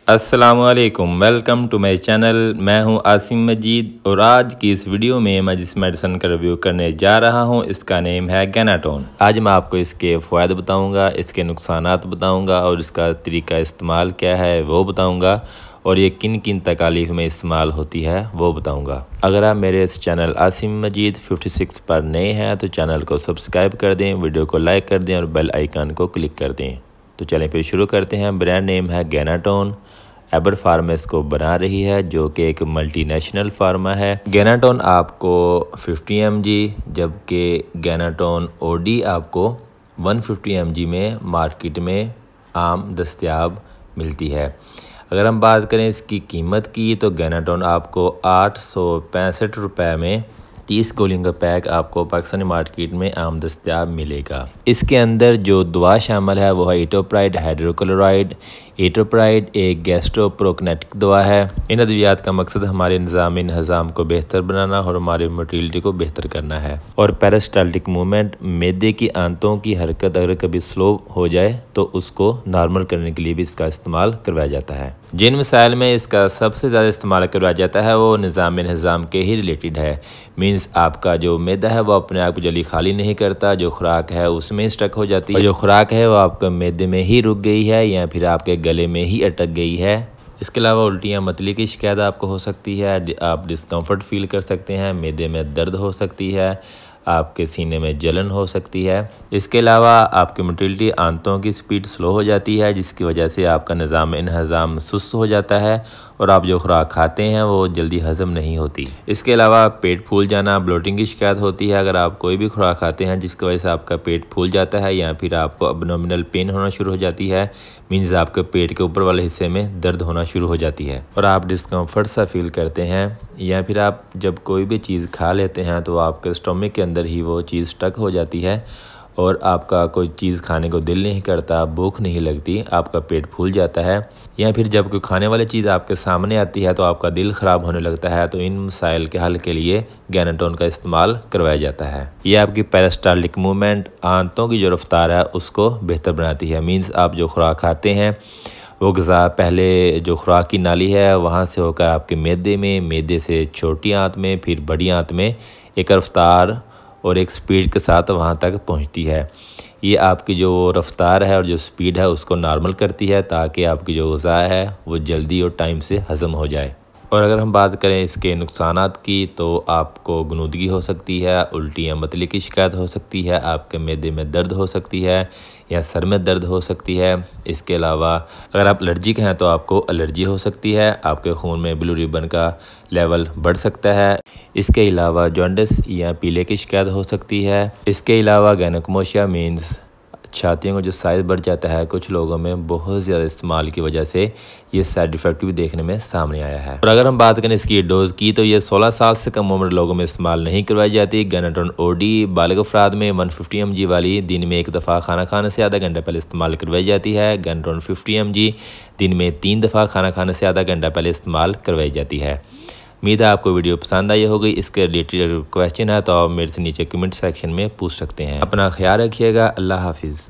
अस्सलामुअलैकुम, welcome to my channel. मैं हूं आसिम मजीद और आज की इस वीडियो में मैं जिस मेडिसिन का रिव्यू करने जा रहा हूं इसका नेम है गैनाटोन। आज मैं आपको इसके फ़ायदे बताऊंगा, इसके नुकसानात बताऊंगा और इसका तरीका इस्तेमाल क्या है वो बताऊंगा और ये किन किन तकालीफ में इस्तेमाल होती है वो बताऊंगा। अगर आप मेरे इस चैनल आसिम मजीद 56 पर नए हैं तो चैनल को सब्सक्राइब कर दें, वीडियो को लाइक कर दें और बेल आइकन को क्लिक कर दें। तो चलें फिर शुरू करते हैं। ब्रांड नेम है गैनाटोन। एबर फार्मा इसको बना रही है जो कि एक मल्टीनेशनल फार्मा है। गैनाटोन आपको 50 mg जबकि गैनाटोन ओडी आपको 150 mg में मार्केट में आम दस्तयाब मिलती है। अगर हम बात करें इसकी कीमत की तो गैनाटोन आपको 865 रुपये में 30 गोलियों का पैक आपको पाकिस्तानी मार्केट में आम दस्तयाब मिलेगा। इसके अंदर जो दवा शामिल है वो है एटोप्राइड हाइड्रोक्लोराइड। एटोप्राइड एक गैस्ट्रोप्रोकिनेटिक दवा है। इन अद्वियात का मकसद हमारे निज़ाम हज़ाम को बेहतर बनाना और हमारी मोटिलिटी को बेहतर करना है। और पेरिस्टाल्टिक मूवमेंट, मैदे की आंतों की हरकत अगर कभी स्लो हो जाए तो उसको नॉर्मल करने के लिए भी इसका इस्तेमाल करवाया जाता है। जिन मिसाइल में इसका सबसे ज़्यादा इस्तेमाल करवाया जाता है वो निज़ाम हज़ाम के ही रिलेटेड है। मीन्स आपका जो मैदा है वो अपने आप को जल्दी खाली नहीं करता, जो खुराक है उसमें स्टक हो जाती है और जो खुराक है वो आपके मैदे में ही रुक गई है या फिर आपके गले में ही अटक गई है। इसके अलावा उल्टियाँ मतली की शिकायत आपको हो सकती है, आप डिस्कम्फर्ट फील कर सकते हैं, मैदे में दर्द हो सकती है, आपके सीने में जलन हो सकती है। इसके अलावा आपकी मोटिलिटी, आंतों की स्पीड स्लो हो जाती है जिसकी वजह से आपका निज़ाम हज़ाम सुस्त हो जाता है और आप जो खुराक खाते हैं वो जल्दी हज़म नहीं होती। इसके अलावा पेट फूल जाना, ब्लोटिंग की शिकायत होती है। अगर आप कोई भी खुराक खाते हैं जिसकी वजह से आपका पेट फूल जाता है या फिर आपको एब्डोमिनल पेन होना शुरू हो जाती है, मीन्स आपके पेट के ऊपर वाले हिस्से में दर्द होना शुरू हो जाती है और आप डिस्कम्फर्ट सा फील करते हैं, या फिर आप जब कोई भी चीज़ खा लेते हैं तो आपके स्टोमक के अंदर ही वो चीज़ स्टक हो जाती है और आपका कोई चीज़ खाने को दिल नहीं करता, भूख नहीं लगती, आपका पेट फूल जाता है, या फिर जब कोई खाने वाली चीज़ आपके सामने आती है तो आपका दिल ख़राब होने लगता है। तो इन मसाइल के हल के लिए गैनाटोन का इस्तेमाल करवाया जाता है। ये आपकी पेरिस्टाल्टिक मूवमेंट, आंतों की जो रफ्तार है उसको बेहतर बनाती है। मीन्स आप जो खुराक खाते हैं वो ग़िज़ा पहले जो खुराक की नाली है वहाँ से होकर आपके मैदे में, मैदे से छोटी आंत में, फिर बड़ी आंत में एक रफ्तार और एक स्पीड के साथ वहाँ तक पहुँचती है। ये आपकी जो रफ्तार है और जो स्पीड है उसको नॉर्मल करती है ताकि आपकी जो ग़िज़ा है वो जल्दी और टाइम से हज़म हो जाए। और अगर हम बात करें इसके नुकसानात की तो आपको गनुदगी हो सकती है, उल्टियाँ मतली की शिकायत हो सकती है, आपके मैदे में दर्द हो सकती है या सर में दर्द हो सकती है। इसके अलावा अगर आप एलर्जिक हैं तो आपको एलर्जी हो सकती है, आपके खून में ब्लू रिबन का लेवल बढ़ सकता है। इसके अलावा जॉन्डिस या पीले की शिकायत हो सकती है। इसके अलावा गायनेकोमास्टिया मीन्स छातियों का जो साइज़ बढ़ जाता है, कुछ लोगों में बहुत ज़्यादा इस्तेमाल की वजह से ये साइड इफ़ेक्ट भी देखने में सामने आया है। और अगर हम बात करें इसकी डोज़ की तो ये 16 साल से कम उम्र लोगों में इस्तेमाल नहीं करवाई जाती। गैनाटोन ओडी बालिग अफराद में 150 mg वाली दिन में एक दफ़ा खाना खाने से आधा घंटा पहले इस्तेमाल करवाई जाती है। गैनाटोन 50 mg दिन में 3 दफ़ा खाना खाने से आधा घंटा पहले इस्तेमाल करवाई जाती है। उम्मीद है आपको वीडियो पसंद आई होगी। इसके रिलेटेड क्वेश्चन है तो आप मेरे से नीचे कमेंट सेक्शन में पूछ सकते हैं। अपना ख्याल रखिएगा। अल्लाह हाफिज़।